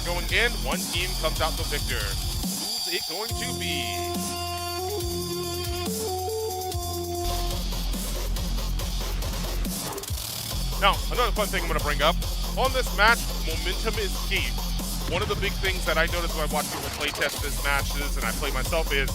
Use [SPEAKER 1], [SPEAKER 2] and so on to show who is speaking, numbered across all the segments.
[SPEAKER 1] are going in. One team comes out the victor. Who's it going to be? Now, another fun thing I'm going to bring up. On this match, momentum is key. One of the big things that I noticed when I watch people play test this matches, and I play myself, is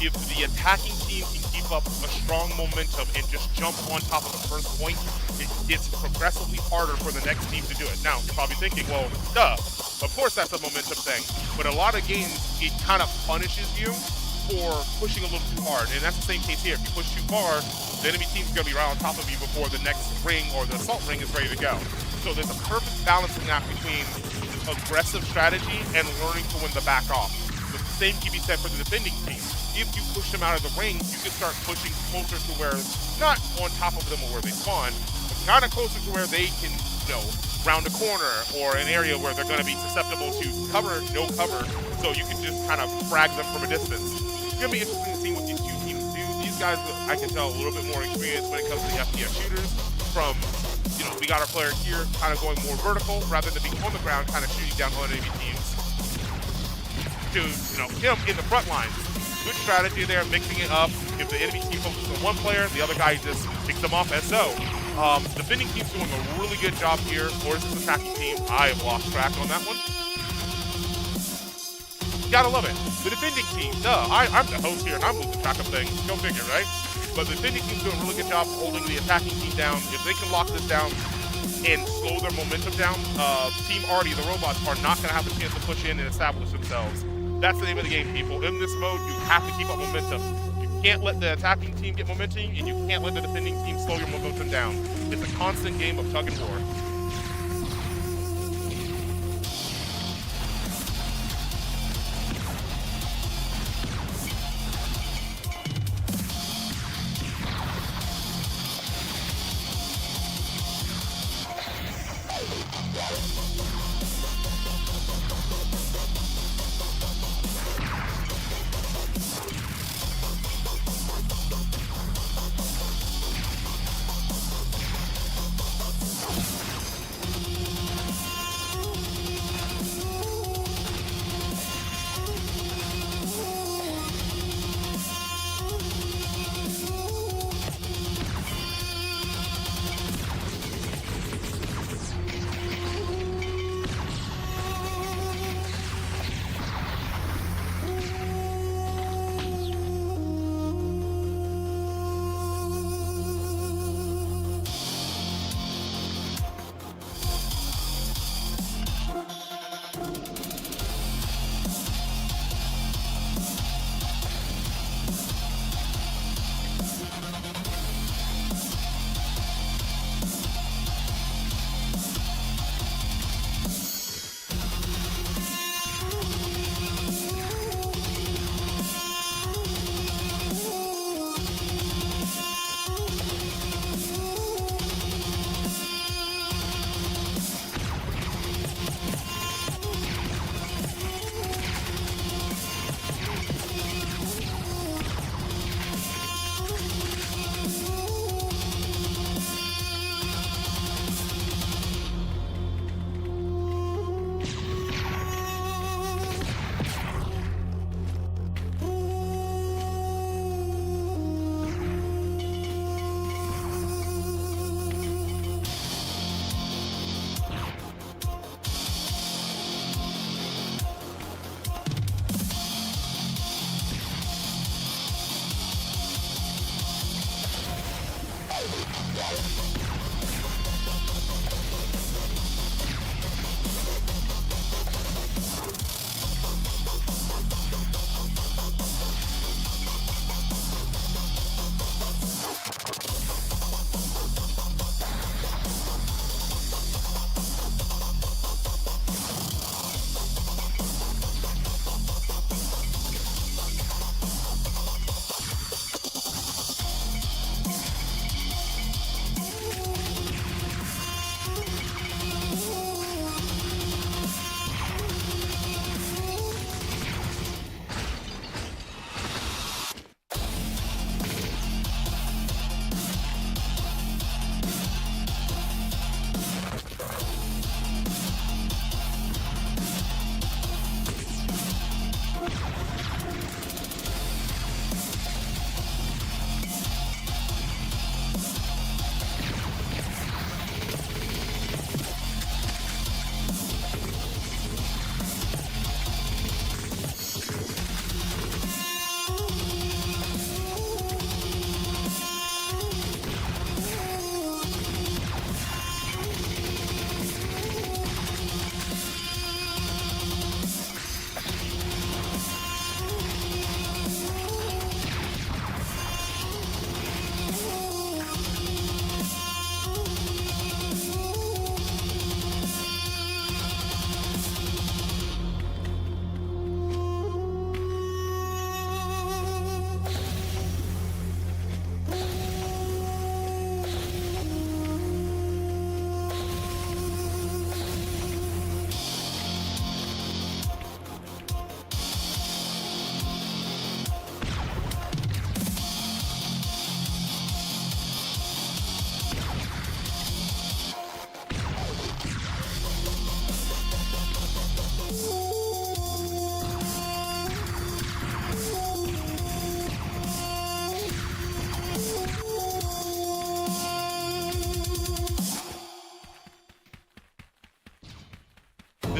[SPEAKER 1] if the attacking team can keep up a strong momentum and just jump on top of the first point, it gets progressively harder for the next team to do it. Now, you're probably thinking, well, duh, of course that's a momentum thing. But a lot of games, it kind of punishes you for pushing a little too hard. And that's the same case here. If you push too far, the enemy team's going to be right on top of you before the next ring or the assault ring is ready to go. So there's a perfect balancing act between aggressive strategy and learning to when to back off. The same can be said for the defending team. If you push them out of the ring, you can start pushing closer to where, not on top of them or where they spawn, but kind of closer to where they can, round a corner or an area where they're going to be susceptible to cover, no cover, so you can just kind of frag them from a distance. It's going to be interesting to see what these two teams do. These guys, I can tell, a little bit more experience when it comes to the FPS shooters. From, we got our player here kind of going more vertical rather than being on the ground, kind of shooting down on enemy teams. To, him in the front line. Good strategy there, mixing it up. If the enemy team focuses on one player, the other guy just picks them off as so. Defending team's doing a really good job here. Or is this attacking team? I have lost track on that one. Gotta love it. The defending team, I'm the host here and I'm losing track of things. Go figure, right? But the defending team's doing a really good job holding the attacking team down. If they can lock this down and slow their momentum down, Team Artie, the robots, are not gonna have a chance to push in and establish themselves. That's the name of the game, people. In this mode, you have to keep up momentum. You can't let the attacking team get momentum, and you can't let the defending team slow your momentum down. It's a constant game of tug and war.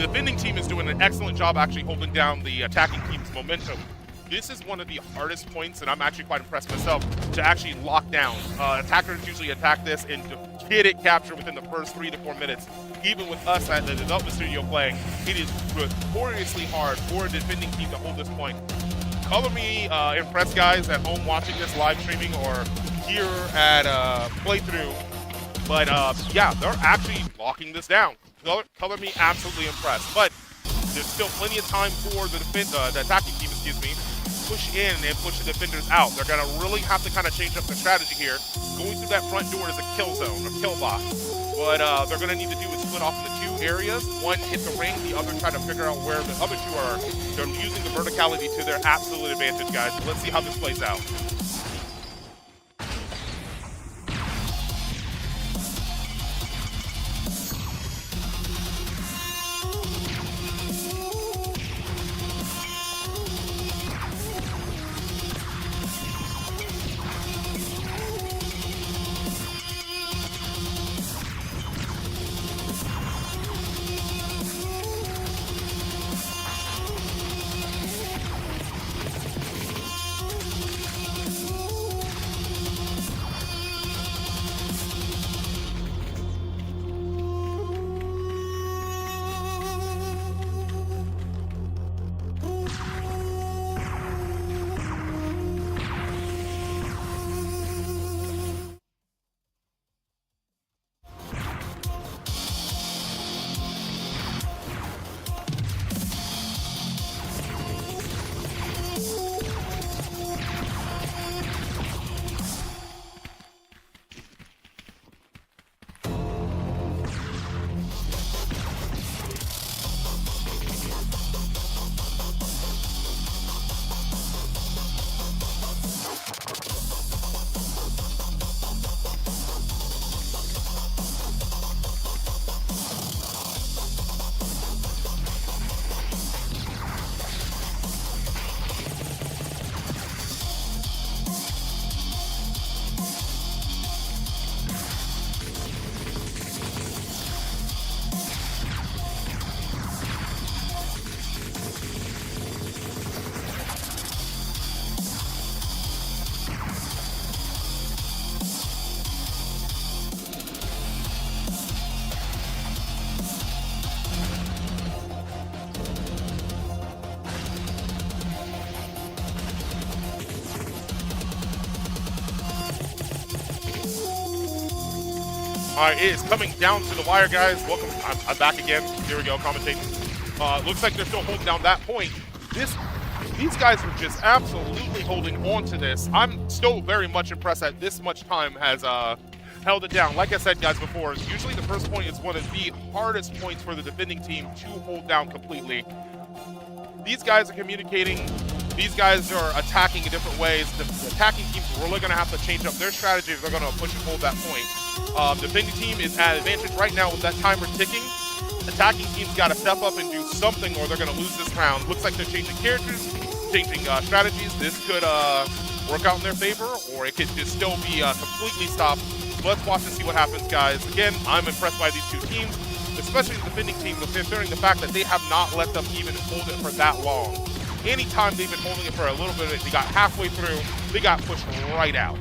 [SPEAKER 1] the defending team is doing an excellent job actually holding down the attacking team's momentum. This is one of the hardest points, and I'm actually quite impressed myself, to actually lock down. Attackers usually attack this and get it captured within the first 3 to 4 minutes. Even with us at the development studio playing, it is notoriously hard for a defending team to hold this point. Color me impressed, guys, at home watching this live streaming or here at Playthrough. But yeah, they're actually locking this down. Color me absolutely impressed. But there's still plenty of time for the attacking team, push in and push the defenders out. They're going to really have to kind of change up their strategy here. Going through that front door is a kill zone, or kill box. What they're going to need to do is split off into 2 areas. One hit the ring, the other try to figure out where the other 2 are. They're using the verticality to their absolute advantage, guys. Let's see how this plays out. All right, it is coming down to the wire, guys. Welcome. I'm back again. Here we go, commentating. Looks like they're still holding down that point. These guys are just absolutely holding on to this. I'm still very much impressed that this much time has held it down. Like I said, guys, before, usually the first point is one of the hardest points for the defending team to hold down completely. These guys are communicating. These guys are attacking in different ways. The attacking team's really going to have to change up their strategy if they're going to push and hold that point. The defending team is at advantage right now with that timer ticking. Attacking team's got to step up and do something or they're going to lose this round. Looks like they're changing characters, changing strategies. This could work out in their favor, or it could just still be completely stopped. Let's watch and see what happens, guys. Again, I'm impressed by these 2 teams, especially the defending team, considering the fact that they have not let them even hold it for that long. Anytime they've been holding it for a little bit, they got halfway through, they got pushed right out.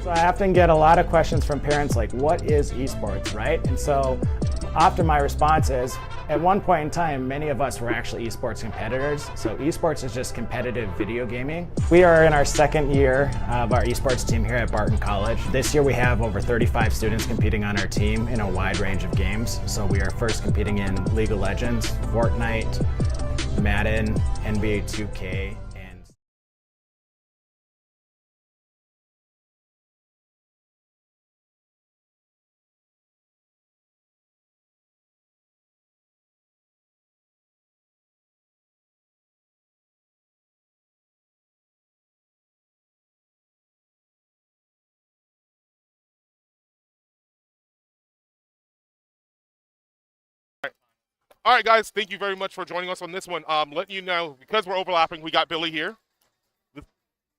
[SPEAKER 2] So I often get a lot of questions from parents like, what is esports, right? And so often my response is, at one point in time, many of us were actually esports competitors. So esports is just competitive video gaming. We are in our second year of our esports team here at Barton College. This year we have over 35 students competing on our team in a wide range of games. So we are first competing in League of Legends, Fortnite, Madden, NBA 2K, and
[SPEAKER 1] All right, guys, thank you very much for joining us on this one. Letting you know, because we're overlapping, we got Billy here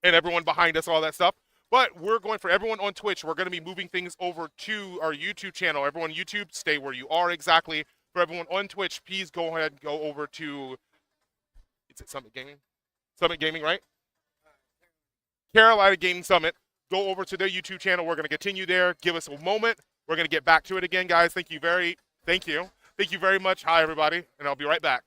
[SPEAKER 1] and everyone behind us, all that stuff. But we're going for everyone on Twitch. We're going to be moving things over to our YouTube channel. Everyone on YouTube, stay where you are exactly. For everyone on Twitch, please go ahead and go over to, is it Summit Gaming? Summit Gaming, right? Carolina Gaming Summit. Go over to their YouTube channel. We're going to continue there. Give us a moment. We're going to get back to it again, guys. Thank you very much. Hi, everybody, and I'll be right back.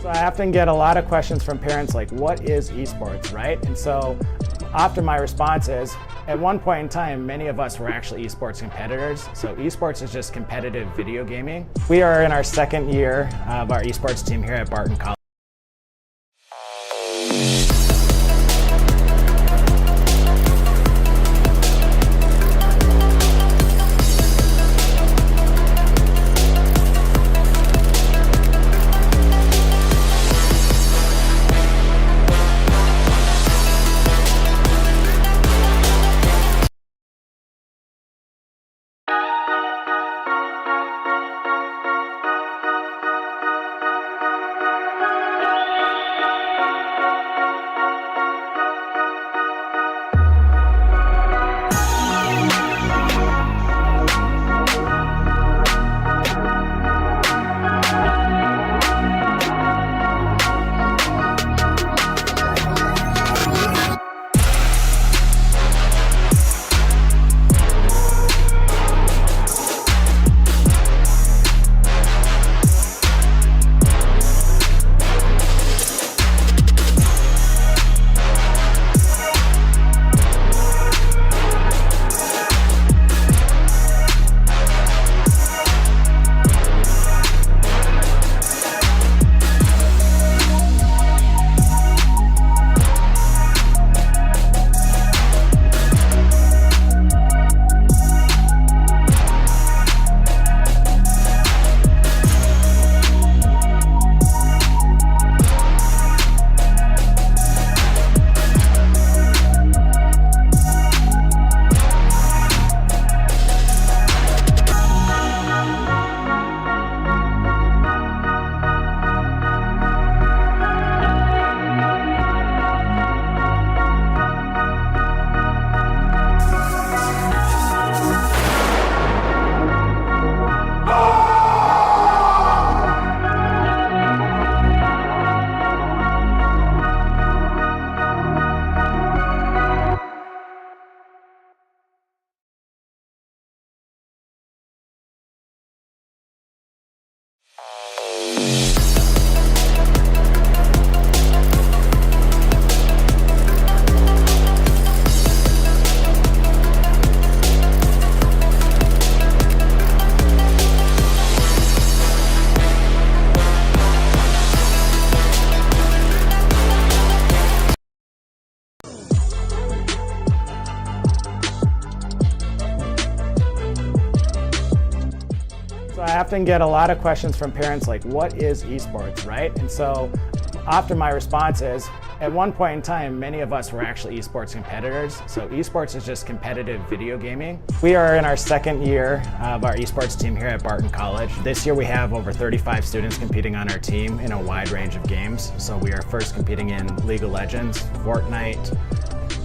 [SPEAKER 2] So I often get a lot of questions from parents like, what is esports, right? And so often my response is, at one point in time, many of us were actually esports competitors. So esports is just competitive video gaming. We are in our second year of our esports team here at Barton College. often get a lot of questions from parents like, what is esports, right? And so often my response is, at one point in time, many of us were actually esports competitors. So esports is just competitive video gaming. We are in our second year of our esports team here at Barton College. This year we have over 35 students competing on our team in a wide range of games. So we are first competing in League of Legends, Fortnite,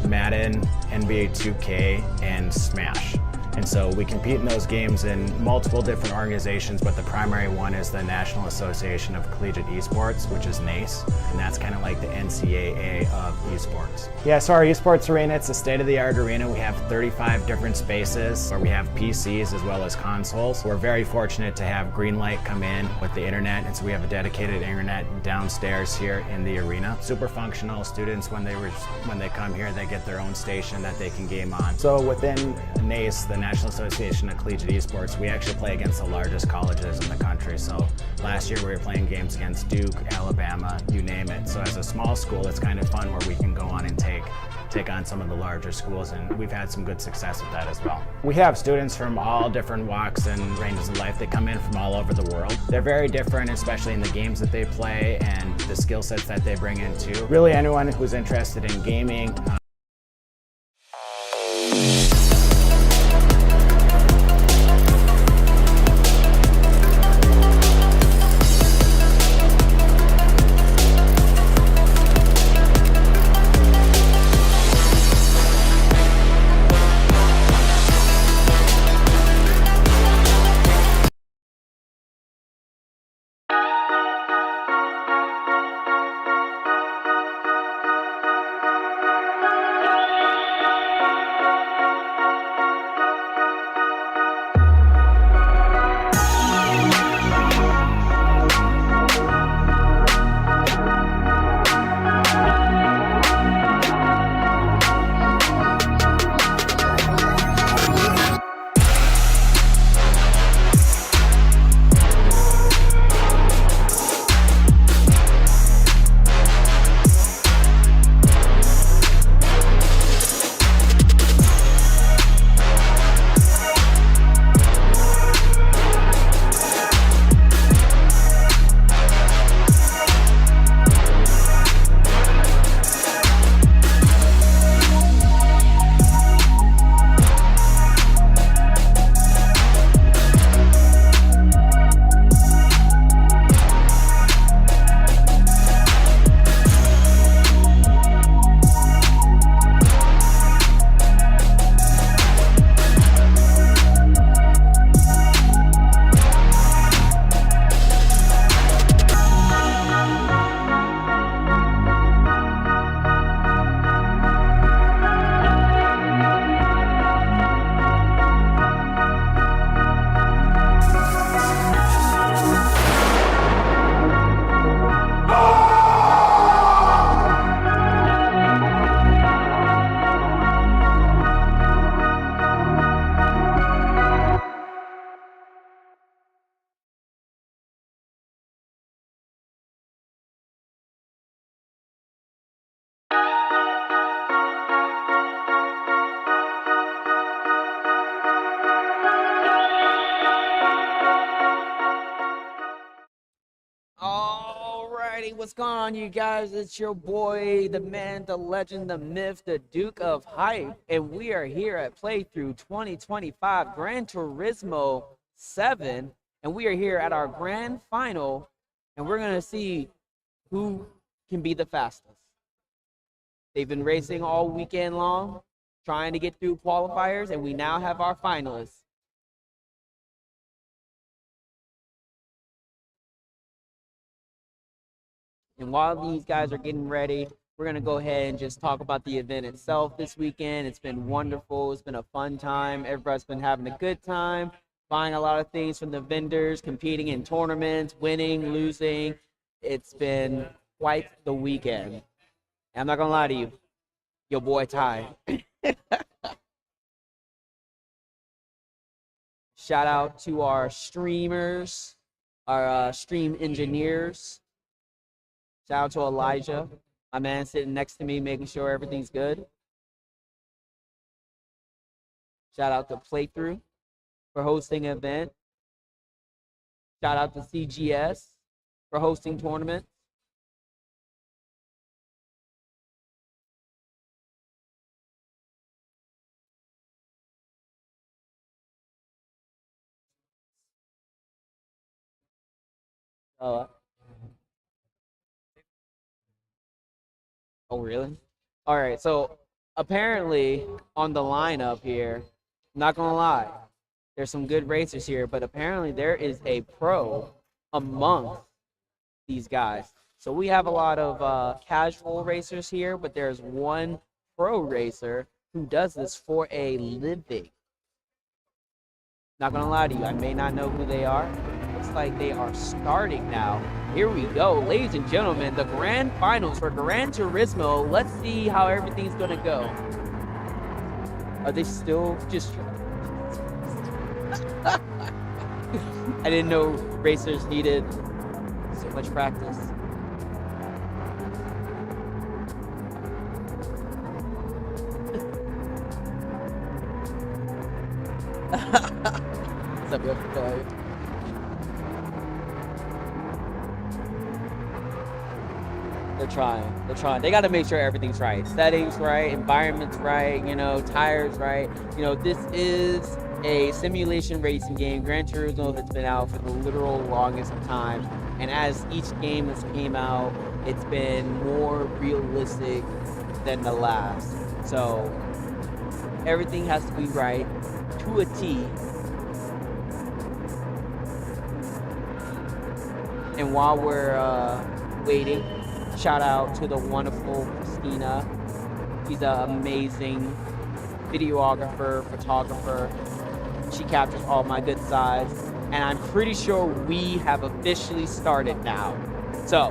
[SPEAKER 2] Madden, NBA 2K, and Smash. And so we compete in those games in multiple different organizations, but the primary one is the National Association of Collegiate Esports, which is NACE, and that's kind of like the NCAA of esports. Yeah, so our esports arena, it's a state-of-the-art arena. We have 35 different spaces where we have PCs as well as consoles. We're very fortunate to have Greenlight come in with the internet, and so we have a dedicated internet downstairs here in the arena. Super functional. Students, when they come here, they get their own station that they can game on. So within NACE, the National Association of Collegiate Esports, we actually play against the largest colleges in the country. So last year we were playing games against Duke, Alabama, you name it. So as a small school, it's kind of fun where we can go on and take on some of the larger schools, and we've had some good success with that as well. We have students from all different walks and ranges of life. They come in from all over the world. They're very different, especially in the games that they play and the skill sets that they bring into. Really anyone who's interested in gaming,
[SPEAKER 3] Alrighty, what's going on, you guys? It's your boy, the man, the legend, the myth, the Duke of Hype, and we are here at Playthrough 2025 Gran Turismo 7, and we are here at our grand final, and we're going to see who can be the fastest. They've been racing all weekend long, trying to get through qualifiers, and we now have our finalists. And while these guys are getting ready, we're going to go ahead and just talk about the event itself this weekend. It's been wonderful. It's been a fun time. Everybody's been having a good time, buying a lot of things from the vendors, competing in tournaments, winning, losing. It's been quite the weekend. And I'm not going to lie to you, your boy Ty. Shout out to our streamers, our stream engineers. Shout out to Elijah, my man sitting next to me, making sure everything's good. Shout out to Playthrough for hosting an event. Shout out to CGS for hosting tournaments. Oh, really? All right. So apparently on the lineup here, not gonna lie, there's some good racers here, but apparently there is a pro amongst these guys. So we have a lot of casual racers here, but there's one pro racer who does this for a living. Not gonna lie to you, I may not know who they are. Looks like they are starting now. Here we go, ladies and gentlemen, the grand finals for Gran Turismo. Let's see how everything's gonna go. Are they still just... I didn't know racers needed so much practice. What's up, yo? They're trying. They got to make sure everything's right. Settings right, environment's right, you know, tires right. You know, this is a simulation racing game. Gran Turismo has been out for the literal longest of time. And as each game has came out, it's been more realistic than the last. So everything has to be right to a T. And while we're waiting, shout out to the wonderful Christina. She's an amazing videographer, photographer. She captures all my good sides. And I'm pretty sure we have officially started now. So,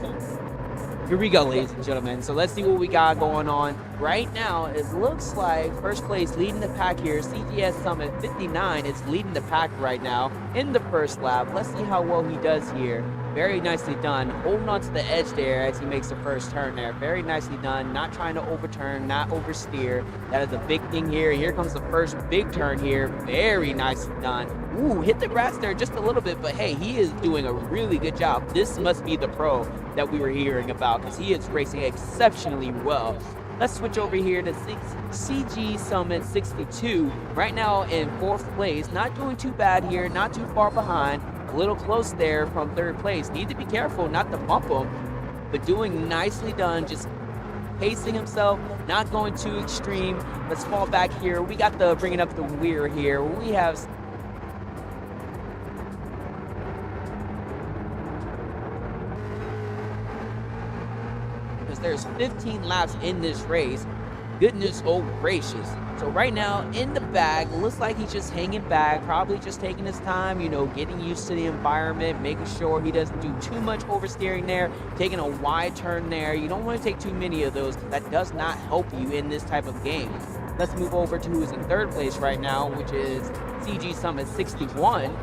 [SPEAKER 3] here we go, ladies and gentlemen. So let's see what we got going on. Right now, it looks like first place leading the pack here. CGS Summit 59 is leading the pack right now in the first lap. Let's see how well he does here. Very nicely done. Holding on to the edge there as he makes the first turn there. Very nicely done. Not trying to overturn, not oversteer. That is a big thing here. Here comes the first big turn here. Very nicely done. Ooh, hit the grass there just a little bit, but hey, he is doing a really good job. This must be the pro that we were hearing about because he is racing exceptionally well. Let's switch over here to CG Summit 62. Right now in 4th place. Not doing too bad here. Not too far behind. A little close there from 3rd place. Need to be careful not to bump him, but doing nicely done. Just pacing himself, not going too extreme. Let's fall back here. We got the bringing up the rear here. We have... There's 15 laps in this race. Goodness oh gracious. So right now in the bag, looks like he's just hanging back, probably just taking his time, you know, getting used to the environment, making sure he doesn't do too much oversteering there, taking a wide turn there. You don't want to take too many of those because that does not help you in this type of game. Let's move over to who's in 3rd place right now, which is CG Summit 61.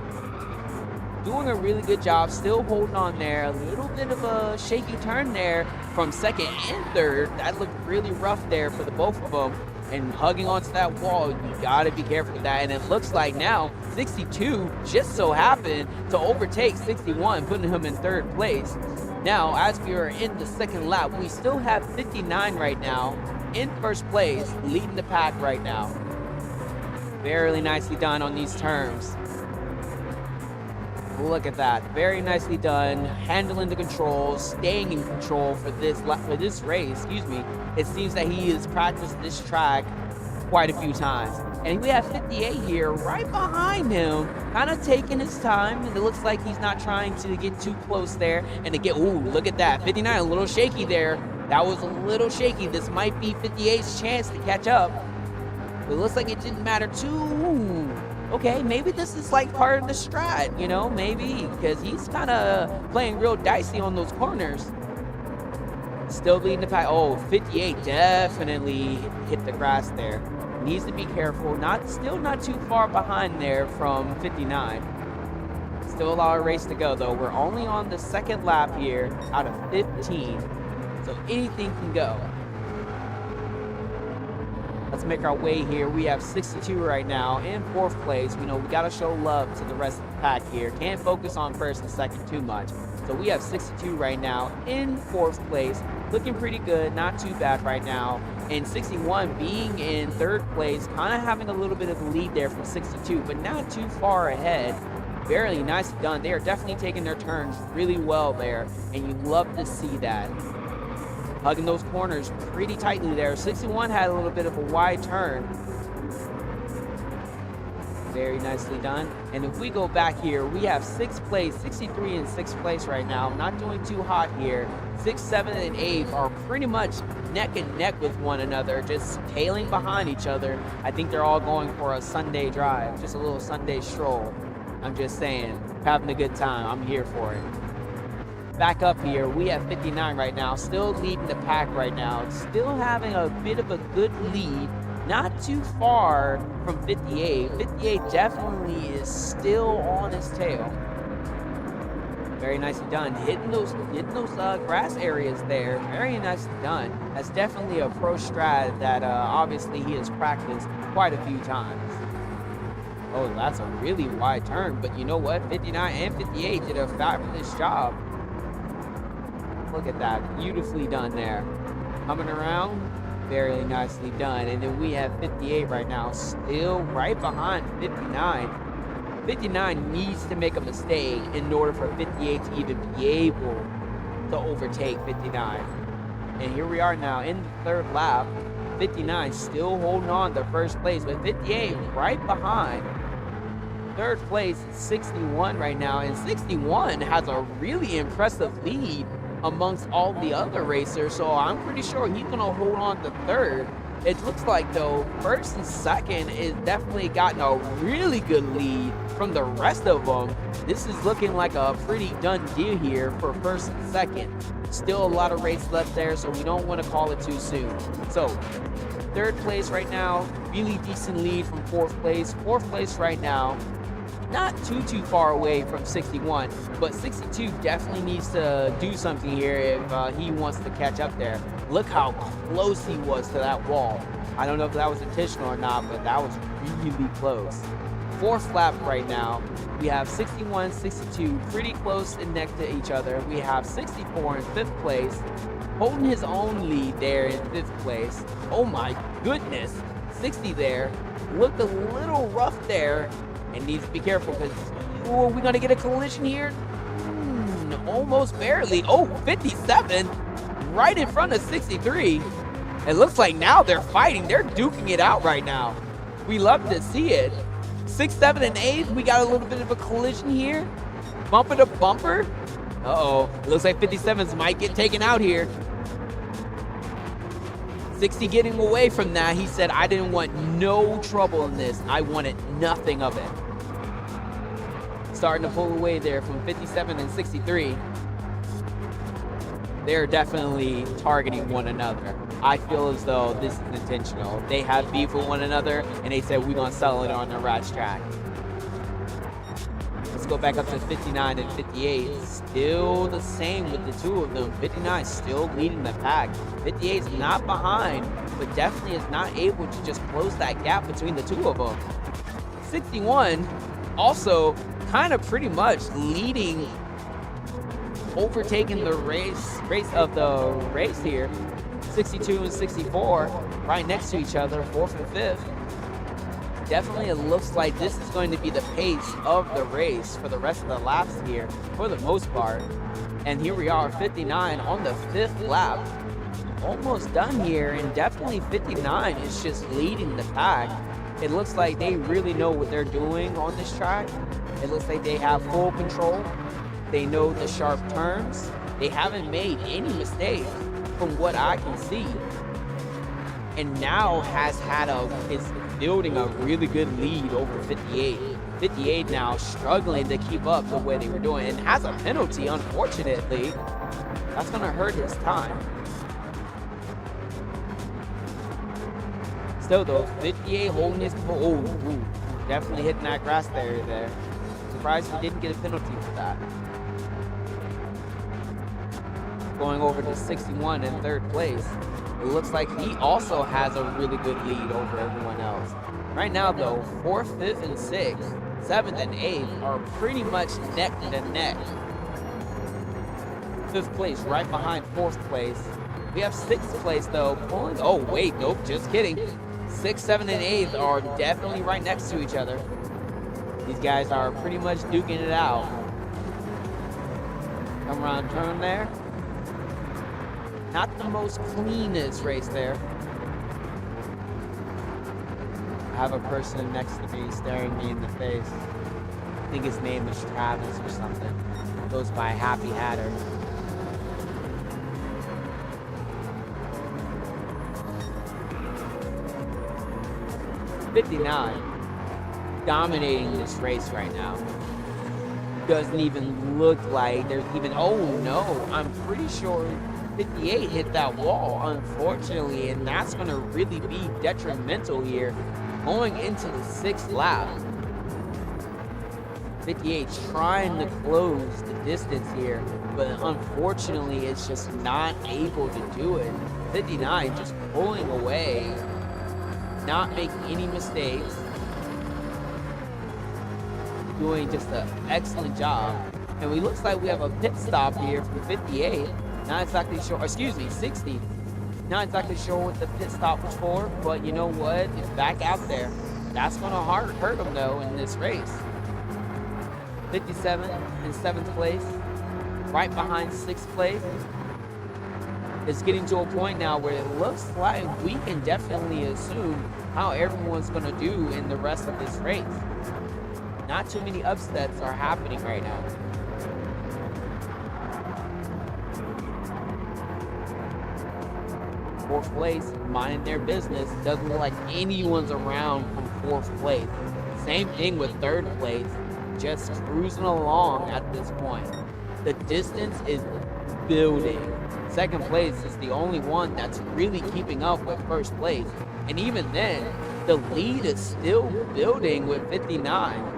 [SPEAKER 3] Doing a really good job, still holding on there. A little bit of a shaky turn there from 2nd and 3rd. That looked really rough there for the both of them. And hugging onto that wall, you gotta be careful with that. And it looks like now 62 just so happened to overtake 61, putting him in 3rd place. Now, as we are in the 2nd lap, we still have 59 right now in 1st place, leading the pack right now. Very nicely done on these terms. Look at that, very nicely done, handling the controls, staying in control for this race, excuse me. It seems that he has practiced this track quite a few times. And we have 58 here right behind him, kind of taking his time. It looks like he's not trying to get too close there. And to get, ooh, look at that, 59, a little shaky there. That was a little shaky. This might be 58's chance to catch up. But it looks like it didn't matter too. Okay, maybe this is like part of the strat, you know, maybe, because he's kind of playing real dicey on those corners. Still leading the pack. Oh, 58 definitely hit the grass there. Needs to be careful. Still not too far behind there from 59. Still a lot of race to go, though. We're only on the 2nd lap here out of 15, so anything can go. Let's make our way here. We have 62 right now in 4th place. We know we got to show love to the rest of the pack here. Can't focus on 1st and 2nd too much. So we have 62 right now in 4th place. Looking pretty good, not too bad right now. And 61 being in 3rd place, kind of having a little bit of the lead there from 62, but not too far ahead. Very nicely done. They are definitely taking their turns really well there, and you love to see that. Hugging those corners pretty tightly there. 61 had a little bit of a wide turn. Very nicely done. And if we go back here, we have 6th place, 63 in 6th place right now. Not doing too hot here. 6, 7, and 8 are pretty much neck and neck with one another, just tailing behind each other. I think they're all going for a Sunday drive, just a little Sunday stroll. I'm just saying, having a good time. I'm here for it. Back up here, we have 59 right now, still leading the pack right now. Still having a bit of a good lead, not too far from 58. 58 definitely is still on his tail. Very nicely done. Hitting those grass areas there. Very nicely done. That's definitely a pro strat that obviously he has practiced quite a few times. Oh, that's a really wide turn, but you know what? 59 and 58 did a fabulous job. Look at that, beautifully done there. Coming around, very nicely done. And then we have 58 right now, still right behind 59. 59 needs to make a mistake in order for 58 to even be able to overtake 59. And here we are now in the 3rd lap. 59 still holding on to 1st place, but 58 right behind. 3rd place is 61 right now, and 61 has a really impressive lead amongst all the other racers, so I'm pretty sure he's gonna hold on to 3rd. It looks like though 1st and 2nd is definitely gotten a really good lead from the rest of them. This is looking like a pretty done deal here for 1st and 2nd. Still a lot of race left there, so we don't want to call it too soon. So 3rd place right now, really decent lead from 4th place. 4th place right now, not too far away from 61, but 62 definitely needs to do something here if he wants to catch up there. Look how close he was to that wall. I don't know if that was intentional or not, but that was really close. 4th lap right now, we have 61, 62 pretty close and next to each other. We have 64 in 5th place, holding his own lead there in 5th place. Oh my goodness, 60 there, looked a little rough there. And needs to be careful because, are we gonna get a collision here? Almost barely. Oh, 57 right in front of 63. It looks like now they're fighting. They're duking it out right now. We love to see it. 6, 7, and 8, we got a little bit of a collision here. Bumper to bumper. Uh-oh, looks like 57s might get taken out here. 60 getting away from that. He said, I didn't want no trouble in this. I wanted nothing of it. Starting to pull away there from 57 and 63. They're definitely targeting one another. I feel as though this is intentional. They have beef with one another, and they said, we're going to settle it on the rat's track. Let's go back up to 59 and 58. Still the same with the two of them. 59 still leading the pack. 58 is not behind, but definitely is not able to just close that gap between the two of them. 61 also kind of pretty much leading, overtaking the race of the race here. 62 and 64 right next to each other, 4th and 5th. Definitely it looks like this is going to be the pace of the race for the rest of the laps here, for the most part. And here we are, 59 on the 5th lap. Almost done here, and definitely 59 is just leading the pack. It looks like they really know what they're doing on this track. It looks like they have full control. They know the sharp turns. They haven't made any mistakes from what I can see. And now is building a really good lead over 58. 58 now struggling to keep up the way they were doing, and has a penalty, unfortunately. That's gonna hurt his time. Still though, 58 holding his, definitely hitting that grass barrier there. Surprised he didn't get a penalty for that. going over to 61 in third place. It looks like he also has a really good lead over everyone else. Right now, though, 4th, 5th, and 6th, 7th, and 8th are pretty much neck to neck. 5th place right behind 4th place. We have 6th place, though, pulling. Oh, wait, nope, just kidding. 6th, 7th, and 8th are definitely right next to each other. These guys are pretty much duking it out. Come around turn there. Not the most cleanest race there. I have a person next to me staring me in the face. I think his name is Travis or something. Goes by Happy Hatter. '59 dominating this race right now. Doesn't even look like there's even, oh no, I'm pretty sure 58 hit that wall, unfortunately, and that's going to really be detrimental here going into the 6th lap. 58 trying to close the distance here, but unfortunately it's just not able to do it. 59 just pulling away, not making any mistakes, doing just an excellent job. And it looks like we have a pit stop here from 58. Not exactly sure, excuse me, 60. Not exactly sure what the pit stop was for, but you know what? It's back out there. That's going to hurt him, though, in this race. 57 in 7th place, right behind 6th place. It's getting to a point now where it looks like we can definitely assume how everyone's going to do in the rest of this race. Not too many upsets are happening right now. Fourth place, minding their business. Doesn't look like anyone's around from 4th place. Same thing with 3rd place. Just cruising along at this point. The distance is building. 2nd place is the only one that's really keeping up with 1st place. And even then, the lead is still building with 59.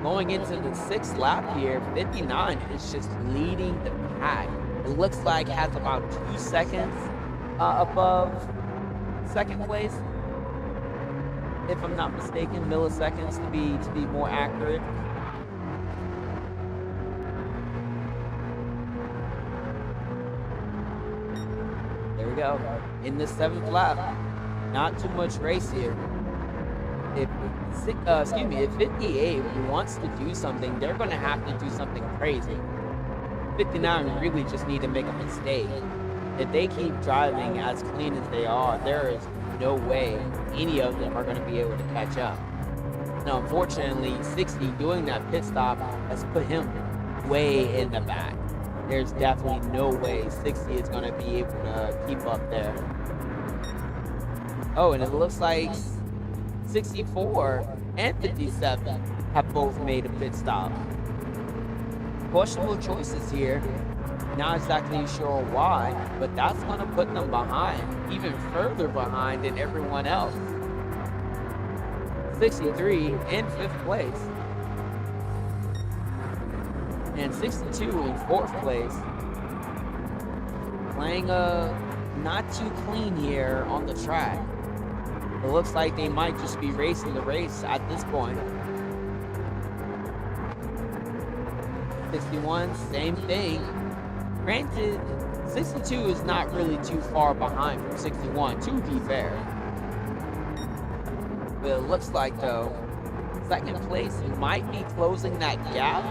[SPEAKER 3] Going into the 6th lap here, 59 is just leading the pack. It looks like it has about 2 seconds above 2nd place, if I'm not mistaken, milliseconds to be more accurate. There we go. In the 7th lap, not too much race here. If 58 wants to do something, they're going to have to do something crazy. 59 really just need to make a mistake. If they keep driving as clean as they are, there is no way any of them are going to be able to catch up. Now, unfortunately, 60 doing that pit stop has put him way in the back. There's definitely no way 60 is going to be able to keep up there. Oh, and it looks like 64 and 57 have both made a pit stop. Questionable choices here. Not exactly sure why, but that's going to put them behind, even further behind than everyone else. 63 in 5th place. And 62 in 4th place. Playing not too clean here on the track. It looks like they might just be racing the race at this point. 61, same thing. Granted, 62 is not really too far behind from 61, to be fair. But it looks like, though, 2nd place might be closing that gap.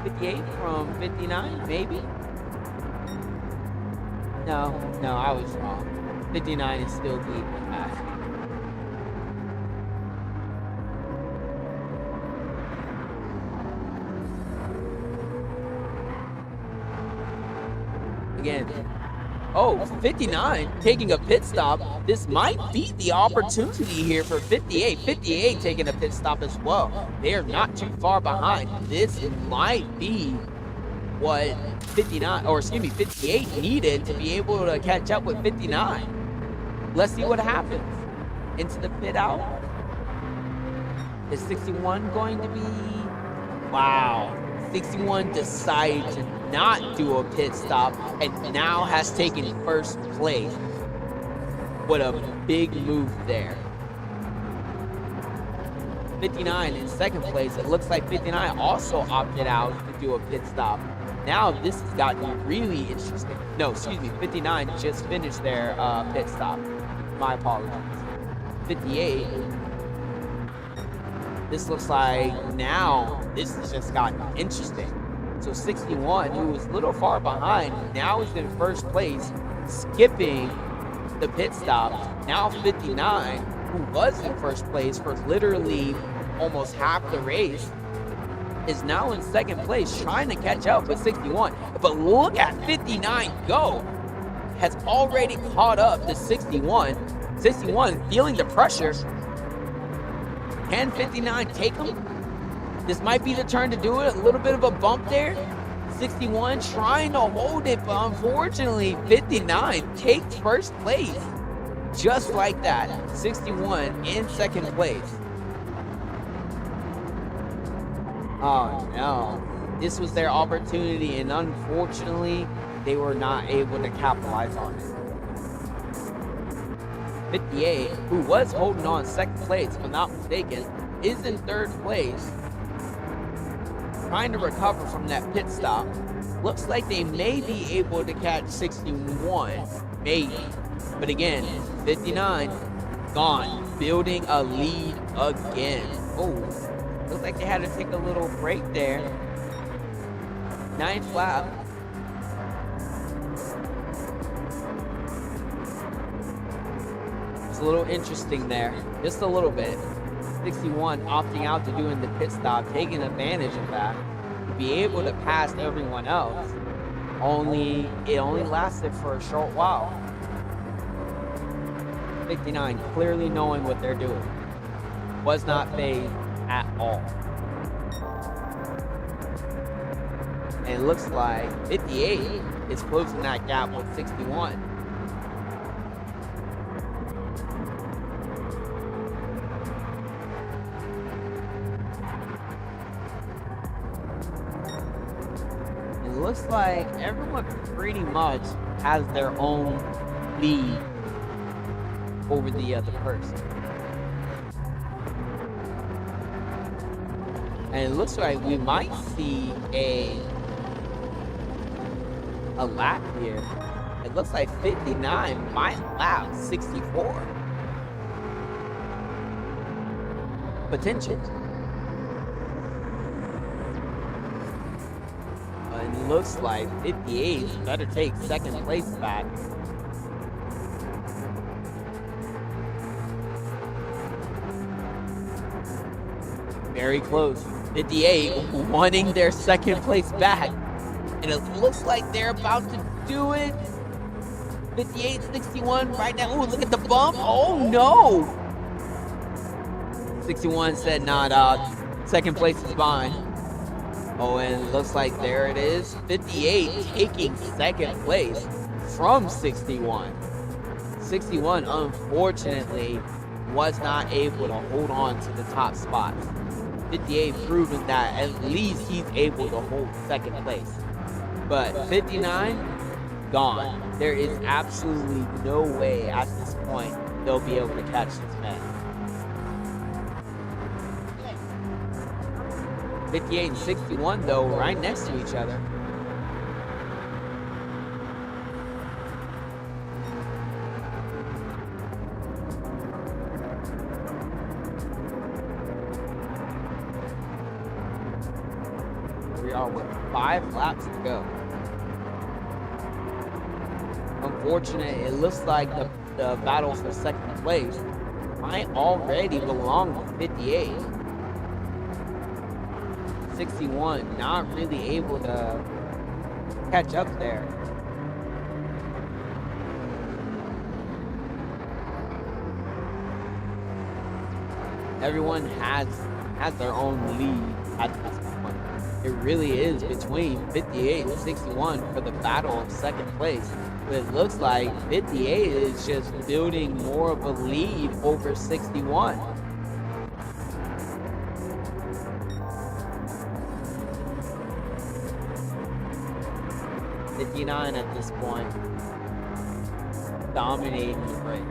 [SPEAKER 3] 58 from 59, maybe? No, I was wrong. 59 is still deep in that. Again. Oh, 59 taking a pit stop. This might be the opportunity here for 58. 58 taking a pit stop as well. They are not too far behind. This might be what 58 needed to be able to catch up with 59. Let's see what happens. Into the pit out. Is 61 going to be... Wow. 61 decided to not do a pit stop and now has taken first place. What a big move there. 59 in second place. It looks like 59 also opted out to do a pit stop. Now this has gotten really interesting. No, excuse me, 59 just finished their pit stop. My apologies. 58. This looks like now this has just gotten interesting. So 61, who was a little far behind, now is in first place, skipping the pit stop. Now 59, who was in first place for literally almost half the race, is now in second place, trying to catch up with 61. But look at 59 go. Has already caught up to 61. 61 feeling the pressure. Can 59 take him? This might be the turn to do it. A little bit of a bump there. 61 trying to hold it, but unfortunately 59 takes first place. Just like that. 61 in second place. Oh no. This was their opportunity, and unfortunately they were not able to capitalize on it. 58, who was holding on second place, if I'm not mistaken, is in third place, trying to recover from that pit stop. Looks like they may be able to catch 61, maybe. But again, 59, gone, building a lead again. Oh, looks like they had to take a little break there. 9th lap. A little interesting there, just a little bit. 61 opting out to doing the pit stop, taking advantage of that to be able to pass everyone else. It only lasted for a short while. 59 clearly knowing what they're doing, was not phased at all. And it looks like 58 is closing that gap with 61. Looks like everyone pretty much has their own lead over the other person. And it looks like we might see a lap here. It looks like 59 might lap 64. Potential. And looks like 58 better take second place back. Very close. 58 wanting their second place back. And it looks like they're about to do it. 58, 61 right now. Oh, look at the bump. Oh no. 61 said, nah, dog. Second place is fine. Oh, and it looks like there it is. 58 taking second place from 61. 61, unfortunately, was not able to hold on to the top spots. 58 proving that at least he's able to hold second place. But 59, gone. There is absolutely no way at this point they'll be able to catch this man. 58 and 61, though, right next to each other. We are with 5 laps to go. Unfortunate, it looks like the battle for second place might already belong to 58. 61 not really able to catch up there. Everyone has their own lead at this point. It really is between 58 and 61 for the battle of second place. But it looks like 58 is just building more of a lead over 61. 59 at this point. Dominating the race.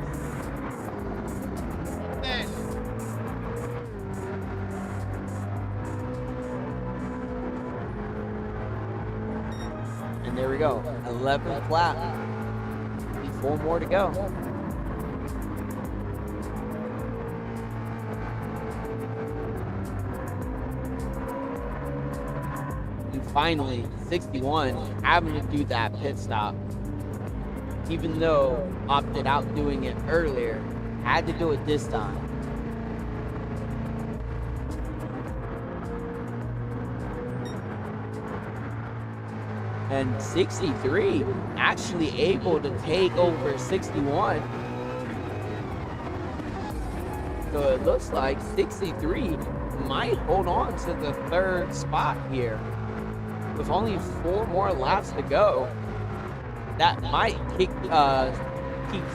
[SPEAKER 3] And there we go. 11th lap. 4 more to go. And finally, 61 having to do that pit stop. Even though opted out doing it earlier, had to do it this time. And 63 actually able to take over 61. So it looks like 63 might hold on to the 3rd spot here. With only 4 more laps to go, that might keep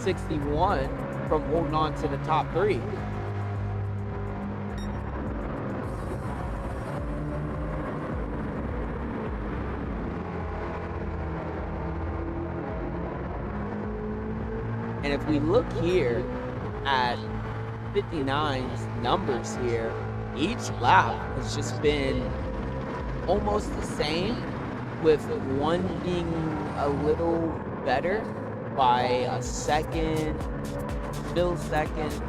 [SPEAKER 3] 61 from holding on to the top 3. And if we look here at 59's numbers here, each lap has just been almost the same, with one being a little better by a second, milliseconds.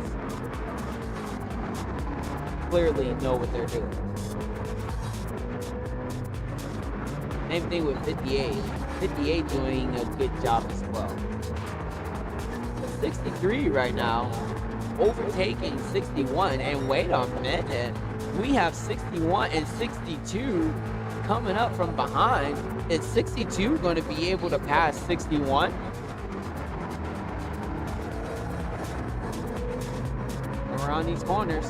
[SPEAKER 3] Clearly know what they're doing. Same thing with 58. 58 doing a good job as well. 63 right now, overtaking 61, and wait a minute, we have 61 and 62 coming up from behind. Is 62 going to be able to pass 61? Around these corners.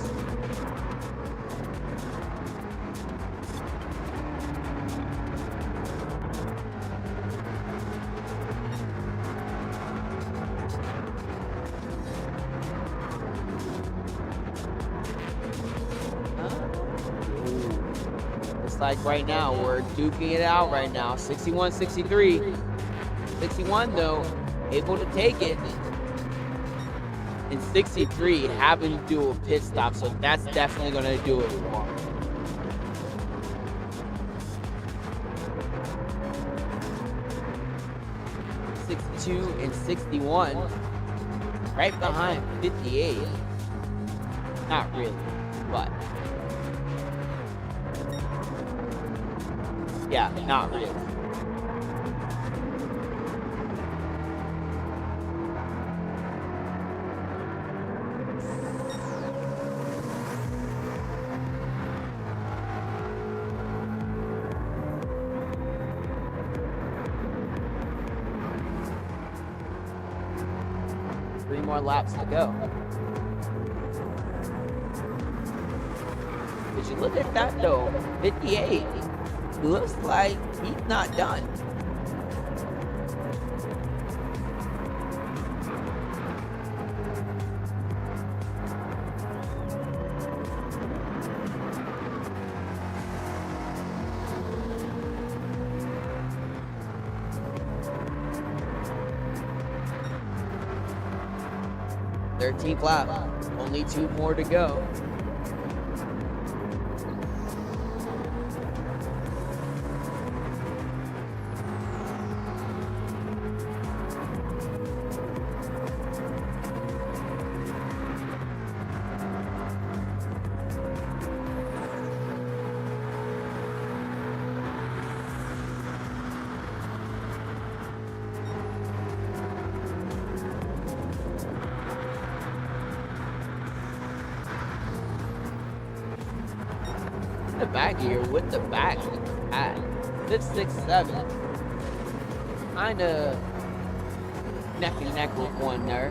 [SPEAKER 3] Like right now, we're duking it out right now. 61, 63. 61 though, able to take it. And 63 having to do a pit stop, so that's definitely gonna do it for him. 62 and 61. Right behind 58. Not really, but yeah, not really. Three more laps to go. Did you look at that though? 58. Looks like he's not done. Thirteenth lap, only 2 more to go. The back here with the back at 5th, 6th, 7th. Kinda neck and neck with one there.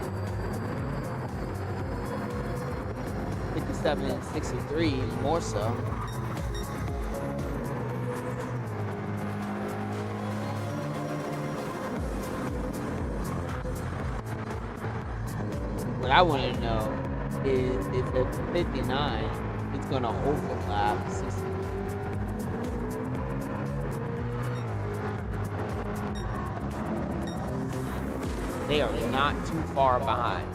[SPEAKER 3] 57 and 63 more so. What I want to know is if the 59 is going to overlap 60. They are not too far behind.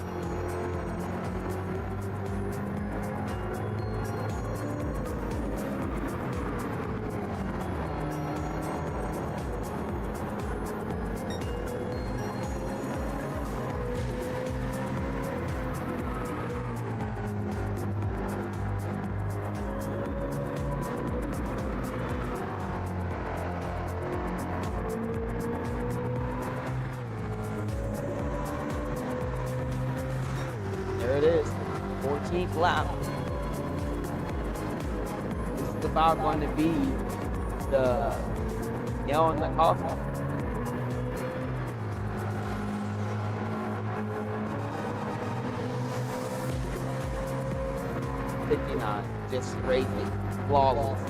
[SPEAKER 3] There it is, 14th lap. This is about going to be the nail in the coffin. Just racing flawlessly.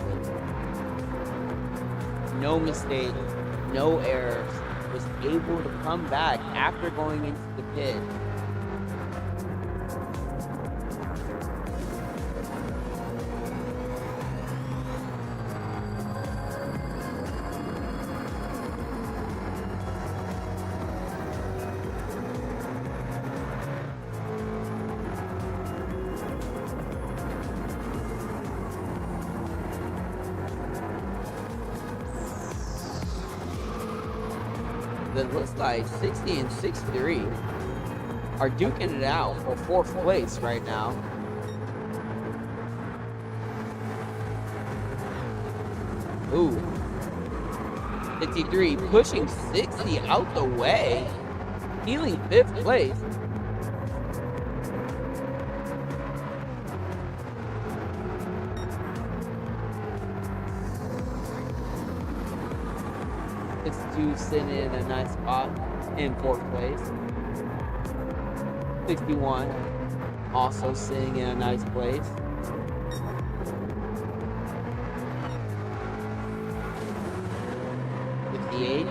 [SPEAKER 3] No mistakes, no errors. Was able to come back after going into the pit. It looks like 60 and 63 are duking it out for 4th place right now. Ooh. 53 pushing 60 out the way. Healing 5th place. Sitting in a nice spot in 4th place. 61 also sitting in a nice place. 58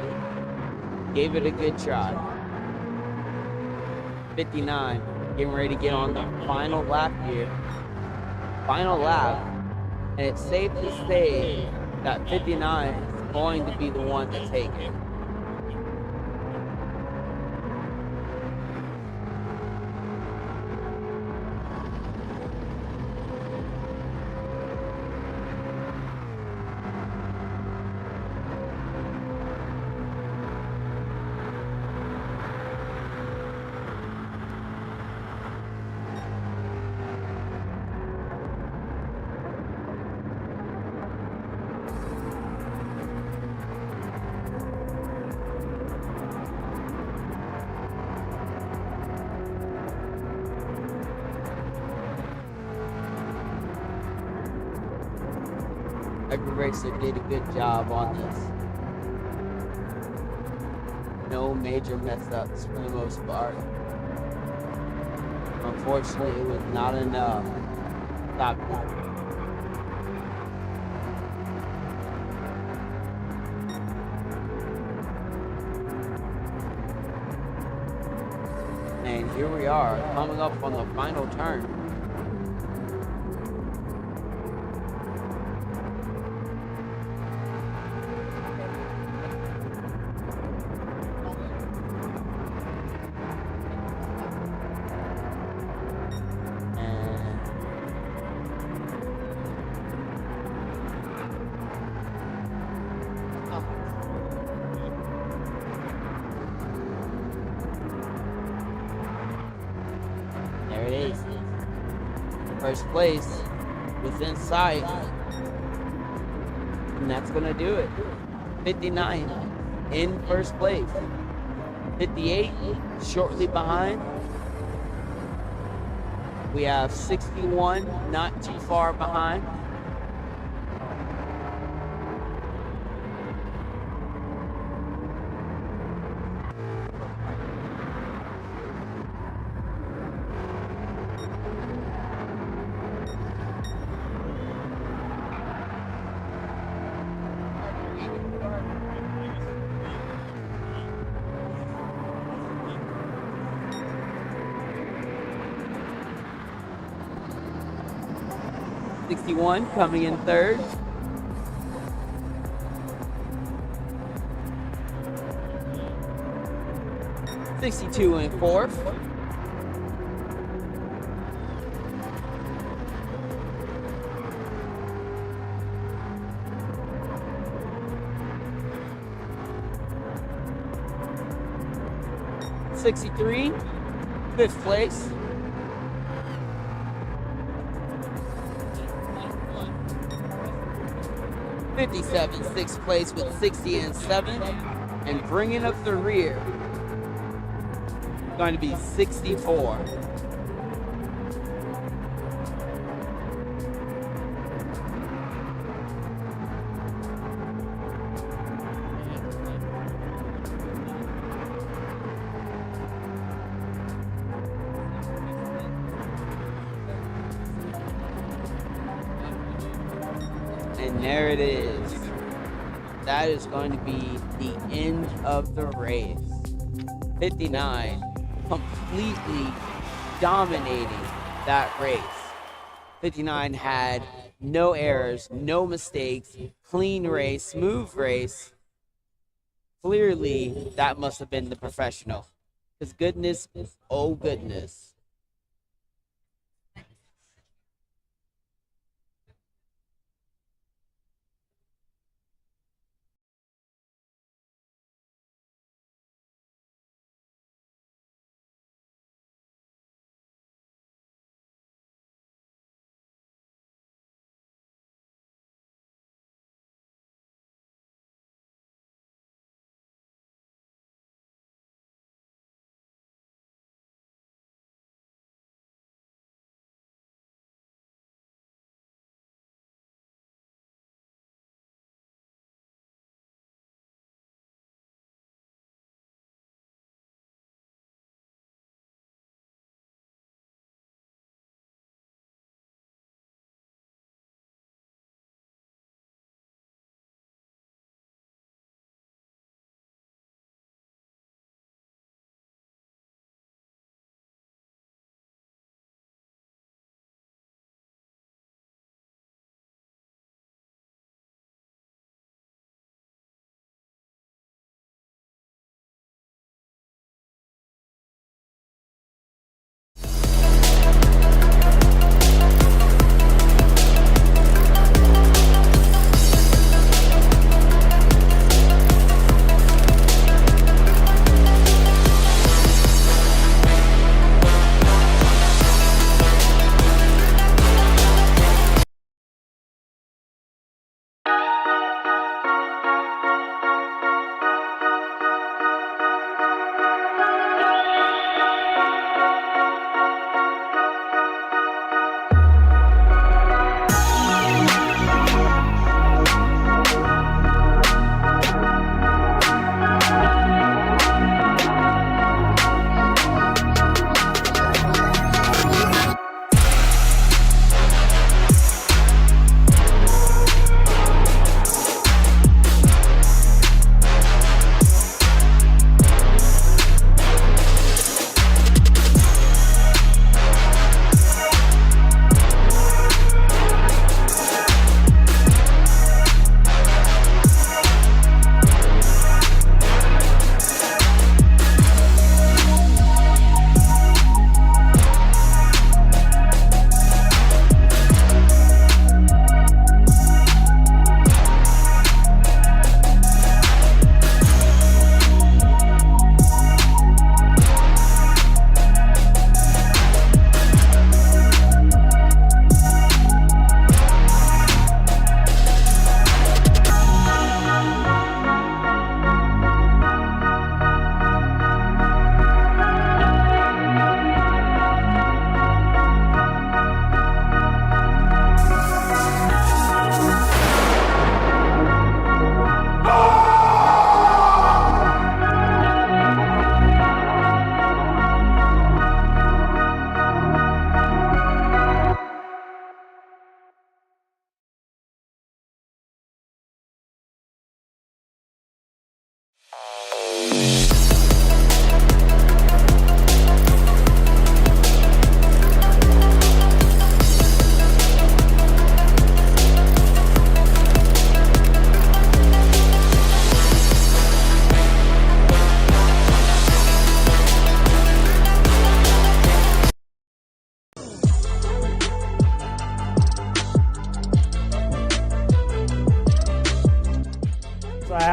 [SPEAKER 3] gave it a good try. 59 getting ready to get on the final lap here. Final lap, and it's safe to say that 59 is going to be the one to take it. Every racer did a good job on this. No major mess ups for the most part. Unfortunately, it was not enough to stop them. And here we are, coming up on the final turn. There it is. First place within sight. And that's going to do it. 59 in first place. 58 shortly behind. We have 61 not too far behind. Coming in third. 62 in fourth. '63, fifth place. '57, sixth place with 60 and 7. And bringing up the rear, going to be 64. And there it is. That is going to be the end of the race. 59 completely dominating that race. 59 had no errors, no mistakes, clean race, smooth race. Clearly, that must have been the professional. Because goodness, oh goodness.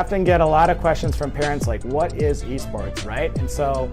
[SPEAKER 2] often get a lot of questions from parents like, what is esports, right? And so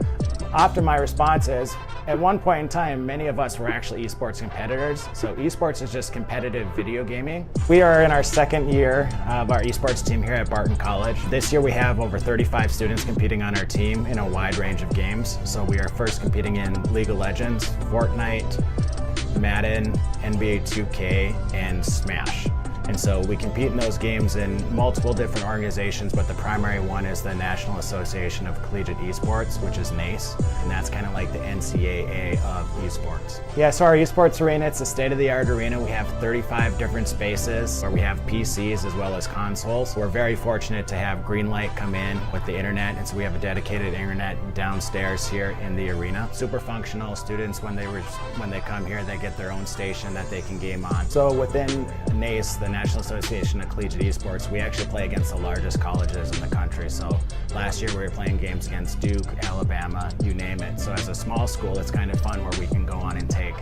[SPEAKER 2] often my response is, at one point in time, many of us were actually esports competitors. So esports is just competitive video gaming. We are in our second year of our esports team here at Barton College. This year we have over 35 students competing on our team in a wide range of games. So we are first competing in League of Legends, Fortnite, Madden, NBA 2K, and Smash. And so we compete in those games in multiple different organizations, but the primary one is the National Association of Collegiate Esports, which is NACE, and that's kind of like the NCAA of esports. Yeah, so our esports arena, it's a state-of-the-art arena. We have 35 different spaces where we have PCs as well as consoles. We're very fortunate to have Greenlight come in with the internet, and so we have a dedicated internet downstairs here in the arena. Super functional. Students, when they come here, they get their own station that they can game on. So within NACE, the National Association of Collegiate Esports, we actually play against the largest colleges in the country. So last year we were playing games against Duke, Alabama, you name it. So as a small school, it's kind of fun where we can go on and take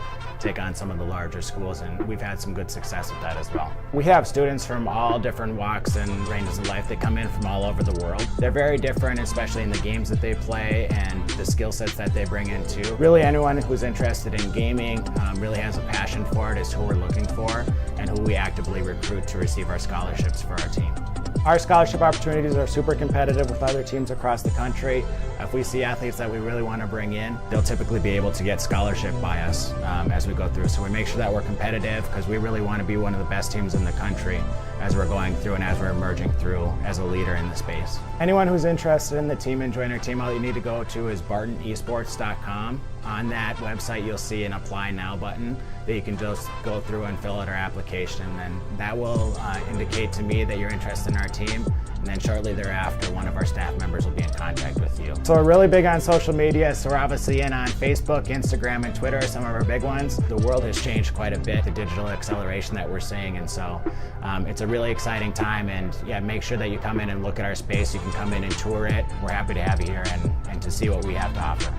[SPEAKER 2] on some of the larger schools, and we've had some good success with that as well. We have students from all different walks and ranges of life. They come in from all over the world. They're very different, especially in the games that they play and the skill sets that they bring into. Really anyone who's interested in gaming, really has a passion for it is who we're looking for and who we actively recruit to receive our scholarships for our team. Our scholarship opportunities are super competitive with other teams across the country. If we see athletes that we really want to bring in, they'll typically be able to get scholarship by us as we go through. So we make sure that we're competitive because we really want to be one of the best teams in the country as we're going through and as we're emerging through as a leader in the space. Anyone who's interested in the team and join our team, all you need to go to is bartonesports.com. On that website, you'll see an Apply Now button that you can just go through and fill out our application. And that will indicate to me that you're interested in our team. And then shortly thereafter, one of our staff members will be in contact with you. So we're really big on social media. So we're obviously in on Facebook, Instagram, and Twitter are some of our big ones. The world has changed quite a bit, the digital acceleration that we're seeing. And so it's a really exciting time. And yeah, make sure that you come in and look at our space. You can come in and tour it. We're happy to have you here and to see what we have to offer.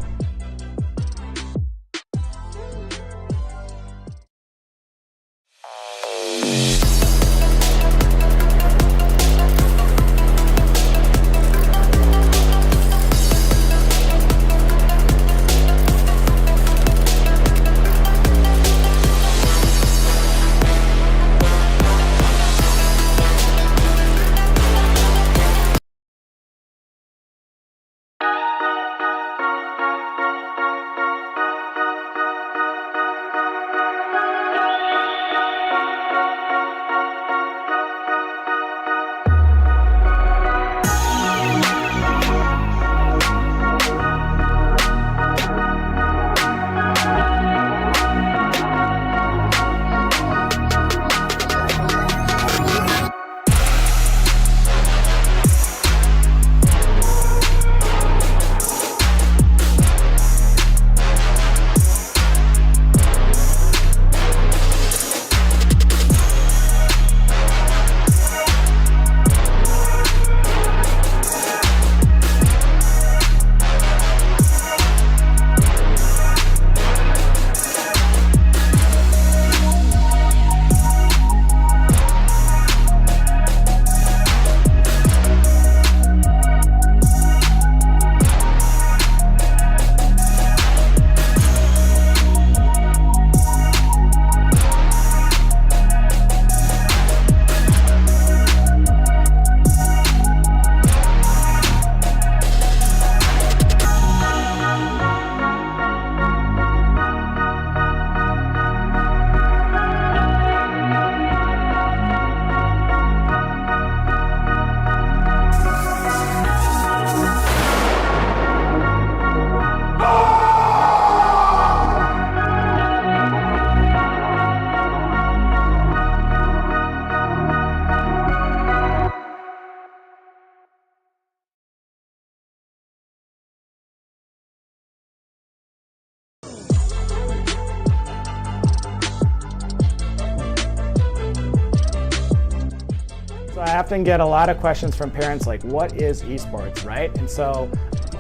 [SPEAKER 2] I often get a lot of questions from parents like, what is esports, right? And so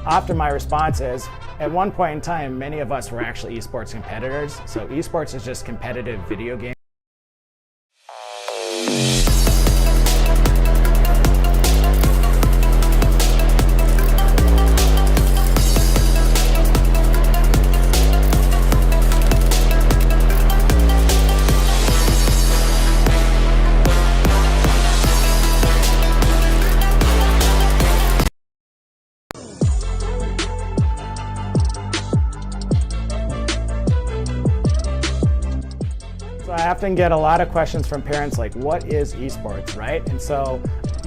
[SPEAKER 2] often my response is, at one point in time, many of us were actually esports competitors. So esports is just competitive video gaming. I often get a lot of questions from parents like, what is esports, right? And so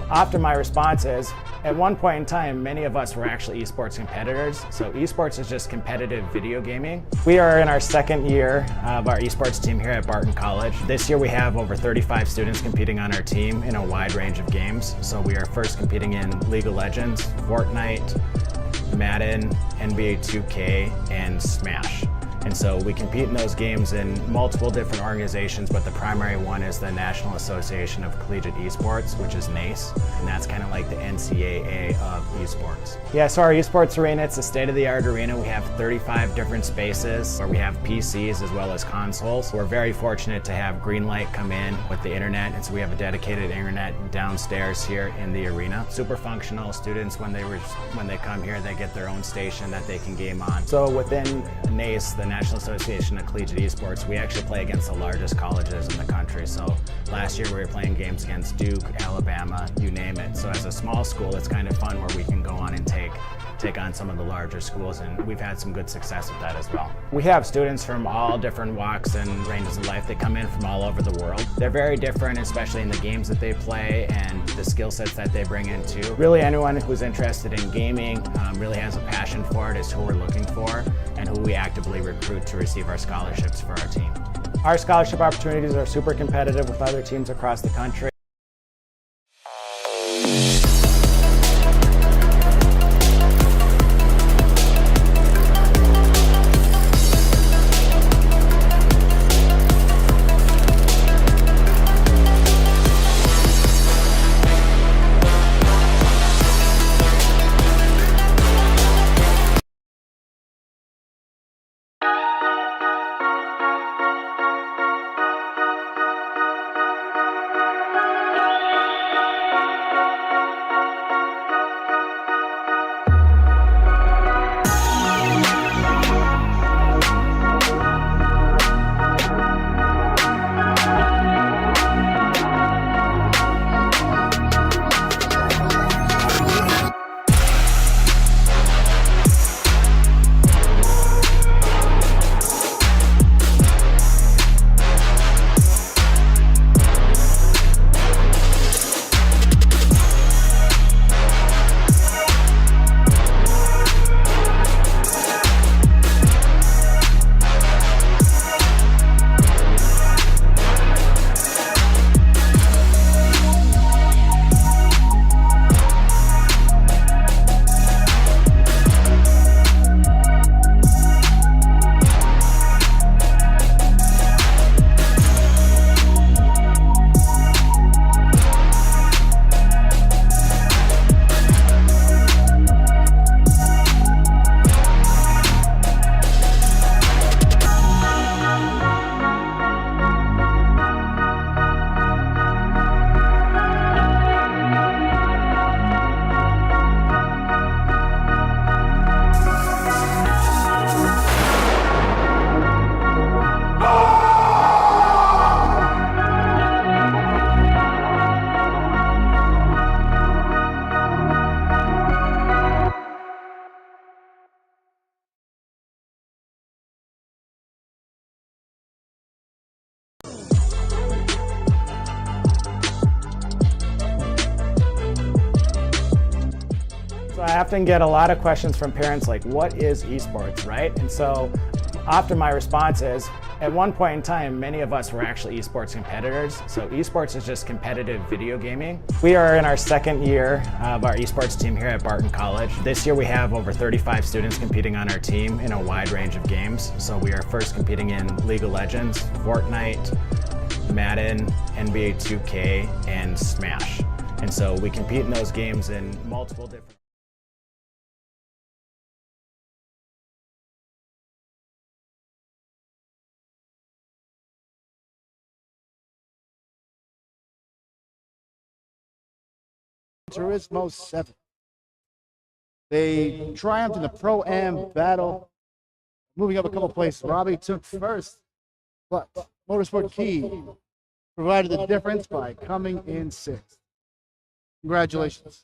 [SPEAKER 2] often my response is, at one point in time, many of us were actually esports competitors. So esports is just competitive video gaming. We are in our second year of our esports team here at Barton College. This year we have over 35 students competing on our team in a wide range of games. So we are first competing in League of Legends, Fortnite, Madden, NBA 2K, and Smash. And so we compete in those games in multiple different organizations, but the primary one is the National Association of Collegiate Esports, which is NACE, and that's kind of like the NCAA of esports. Yeah, so our esports arena, it's a state-of-the-art arena. We have 35 different spaces where we have PCs as well as consoles. We're very fortunate to have Greenlight come in with the internet, and so we have a dedicated internet downstairs here in the arena. Super functional. Students, when they come here, they get their own station that they can game on. So within NACE, the National Association of Collegiate Esports, we actually play against the largest colleges in the country. So last year we were playing games against Duke, Alabama, you name it. So as a small school, it's kind of fun where we can go on and take on some of the larger schools, and we've had some good success with that as well. We have students from all different walks and ranges of life. They come in from all over the world. They're very different, especially in the games that they play and the skill sets that they bring in too. Really anyone who's interested in gaming, really has a passion for it is who we're looking for and who we actively recruit to receive our scholarships for our team. Our scholarship opportunities are super competitive with other teams across the country. So I often get a lot of questions from parents like, what is esports, right? And so often my response is, at one point in time, many of us were actually esports competitors. So esports is just competitive video gaming. We are in our second year of our esports team here at Barton College. This year we have over 35 students competing on our team in a wide range of games. So we are first competing in League of Legends, Fortnite, Madden, NBA 2K, and Smash. And so we compete in those games in multiple different
[SPEAKER 4] Turismo 7. They triumphed in the Pro-Am battle, moving up a couple places. Robbie took first, but Motorsport Key provided the difference by coming in sixth. Congratulations.